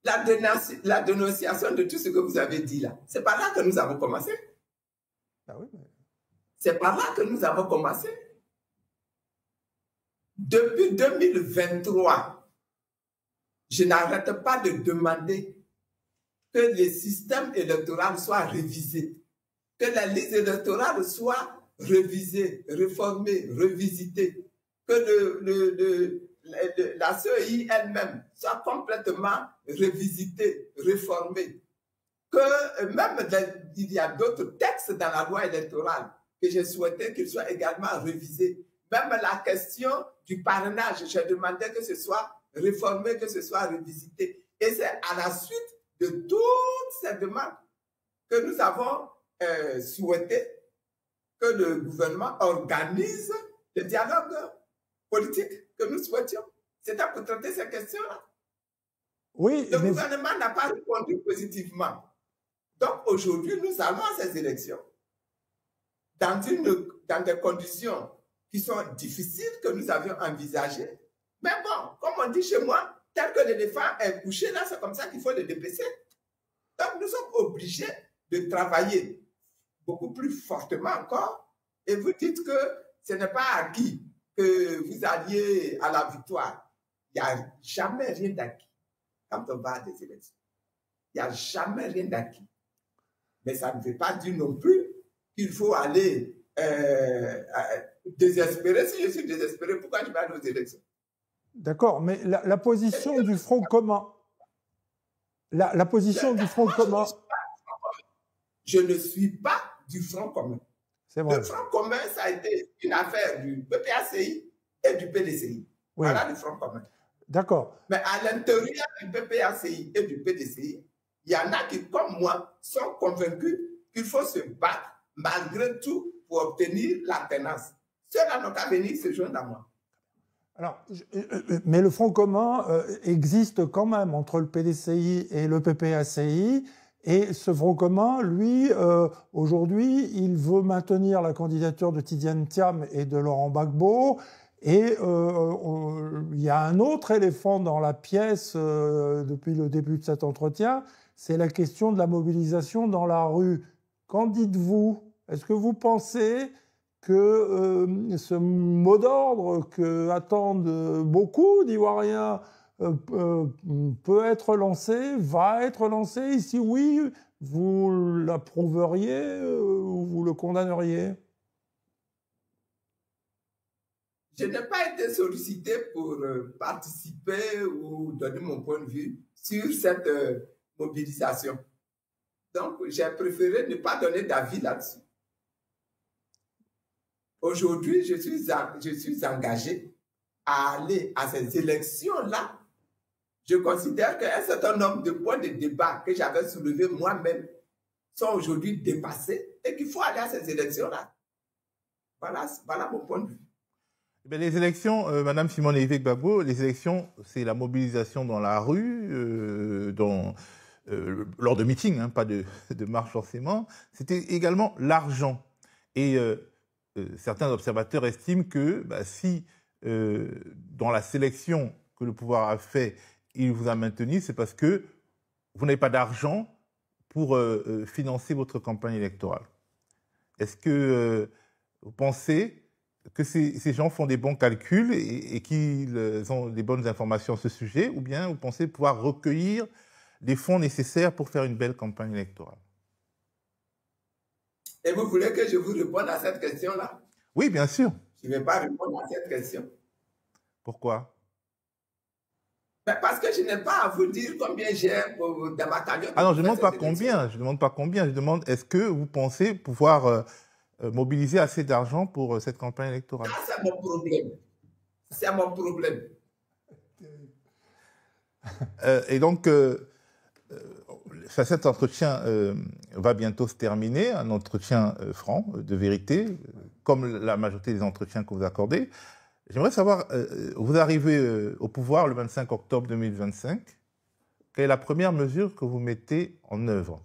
la dénonciation de tout ce que vous avez dit là, c'est par là que nous avons commencé. Ah oui, mais... C'est par là que nous avons commencé. Depuis 2023, je n'arrête pas de demander que les systèmes électoraux soient révisés, que la liste électorale soit révisée, réformée, revisitée, que la CEI elle-même soit complètement revisitée, réformée, que même il y a d'autres textes dans la loi électorale que j'ai souhaité qu'ils soient également révisés. Même la question du parrainage, j'ai demandé que ce soit réformé, que ce soit revisité. Et c'est à la suite de toutes ces demandes que nous avons souhaité que le gouvernement organise le dialogue politique que nous souhaitions. C'était pour traiter ces questions-là. Oui, le gouvernement n'a pas répondu positivement. Donc aujourd'hui, nous allons à ces élections dans des conditions qui sont difficiles que nous avions envisagées. Mais bon, comme on dit chez moi, tel que l'éléphant est couché là, c'est comme ça qu'il faut le dépêcher. Donc nous sommes obligés de travailler beaucoup plus fortement encore. Et vous dites que ce n'est pas acquis que vous alliez à la victoire. Il n'y a jamais rien d'acquis quand on va à des élections. Il n'y a jamais rien d'acquis. Mais ça ne veut pas dire non plus qu'il faut aller désespérer. Si je suis désespéré, pourquoi je vais aller aux élections? D'accord, mais la position du Front commun, la position du Front commun... Je ne suis pas du Front commun. C'est vrai. Le Front commun, ça a été une affaire du PPACI et du PDCI. Oui. Voilà le Front commun. D'accord. Mais à l'intérieur du PPACI et du PDCI, il y en a qui, comme moi, sont convaincus qu'il faut se battre malgré tout pour obtenir l'alternance. Ceux-là n'ont qu'à venir se joindre à moi. Alors, mais le Front commun existe quand même entre le PDCI et le PPACI. Et ce Front commun, lui, aujourd'hui, il veut maintenir la candidature de Tidiane Thiam et de Laurent Gbagbo. Et il y a un autre éléphant dans la pièce depuis le début de cet entretien, c'est la question de la mobilisation dans la rue. Qu'en dites-vous? Est-ce que vous pensez que ce mot d'ordre que attendent beaucoup d'Ivoiriens peut être lancé, va être lancé? Et si oui, vous l'approuveriez ou vous le condamneriez? Je n'ai pas été sollicité pour participer ou donner mon point de vue sur cette mobilisation. Donc, j'ai préféré ne pas donner d'avis là-dessus. Aujourd'hui, je suis engagé à aller à ces élections-là. Je considère qu'un certain nombre de points de débat que j'avais soulevés moi-même sont aujourd'hui dépassés et qu'il faut aller à ces élections-là. Voilà mon point de vue. Eh les élections, Madame Simone Veil Gbagbo, les élections, c'est la mobilisation dans la rue, lors de meetings, hein, pas de marche forcément. C'était également l'argent. Et certains observateurs estiment que si dans la sélection que le pouvoir a fait, il vous a maintenu, c'est parce que vous n'avez pas d'argent pour financer votre campagne électorale. Est-ce que vous pensez que ces gens font des bons calculs et qu'ils ont des bonnes informations à ce sujet, ou bien vous pensez pouvoir recueillir les fonds nécessaires pour faire une belle campagne électorale? Et vous voulez que je vous réponde à cette question-là? Oui, bien sûr. Je ne vais pas répondre à cette question. Pourquoi? Parce que je n'ai pas à vous dire combien j'ai dans ma cagnotte. Ah non, je ne demande pas combien. Je ne demande pas combien. Je demande, est-ce que vous pensez pouvoir mobiliser assez d'argent pour cette campagne électorale? Ça, c'est mon problème. C'est mon problème. Et donc, cet entretien va bientôt se terminer, un entretien franc, de vérité, comme la majorité des entretiens que vous accordez. J'aimerais savoir, vous arrivez au pouvoir le 25 octobre 2025. Quelle est la première mesure que vous mettez en œuvre?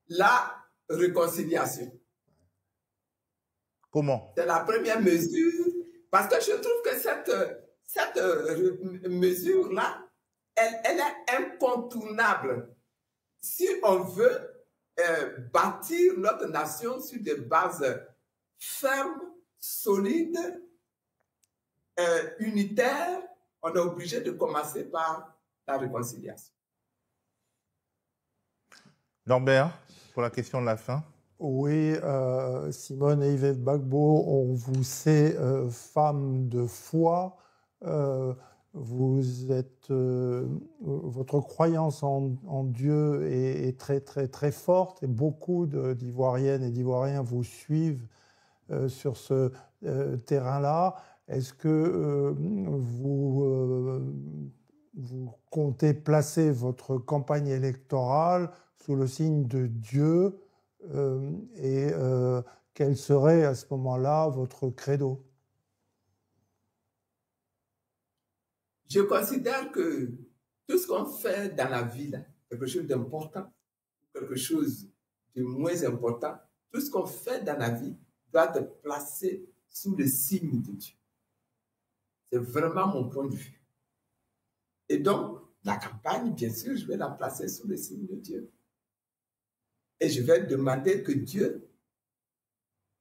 La réconciliation. Comment? C'est la première mesure, parce que je trouve que cette mesure-là, elle est incontournable. Si on veut bâtir notre nation sur des bases fermes, solides, unitaires, on est obligé de commencer par la réconciliation. Norbert, pour la question de la fin. Oui, Simone et Yvette Gbagbo, on vous sait femme de foi. Vous êtes, votre croyance en Dieu est très, très, très forte et beaucoup d'Ivoiriennes et d'Ivoiriens vous suivent sur ce terrain-là. Est-ce que vous comptez placer votre campagne électorale sous le signe de Dieu et quel serait à ce moment-là votre credo? Je considère que tout ce qu'on fait dans la vie, là, quelque chose d'important, quelque chose de moins important, tout ce qu'on fait dans la vie doit être placé sous le signe de Dieu. C'est vraiment mon point de vue. Et donc, la campagne, bien sûr, je vais la placer sous le signe de Dieu. Et je vais demander que Dieu,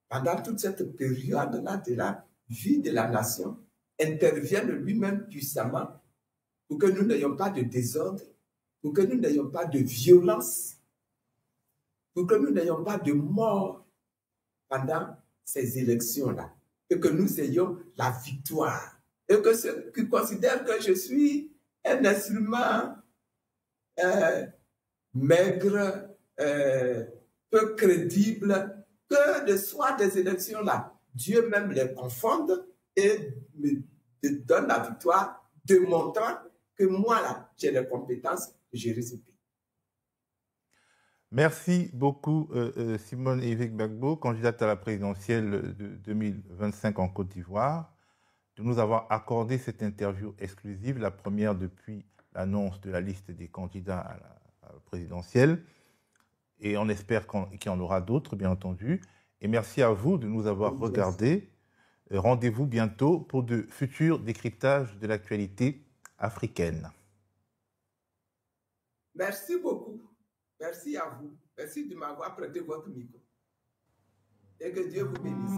pendant toute cette période-là de la vie de la nation, intervienne lui-même puissamment pour que nous n'ayons pas de désordre, pour que nous n'ayons pas de violence, pour que nous n'ayons pas de mort pendant ces élections-là, et que nous ayons la victoire. Et que ceux qui considèrent que je suis un instrument maigre, peu crédible, que de soir des élections-là, Dieu même les confonde et me donne la victoire, démontrant que moi, là, j'ai les compétences de gérer ce pays. Merci beaucoup, Simone Yvette Gbagbo, candidate à la présidentielle de 2025 en Côte d'Ivoire, de nous avoir accordé cette interview exclusive, la première depuis l'annonce de la liste des candidats à la présidentielle. Et on espère qu'il y en aura d'autres, bien entendu. Et merci à vous de nous avoir regardés. Rendez-vous bientôt pour de futurs décryptages de l'actualité africaine. Merci beaucoup. Merci à vous. Merci de m'avoir prêté votre micro. Et que Dieu vous bénisse.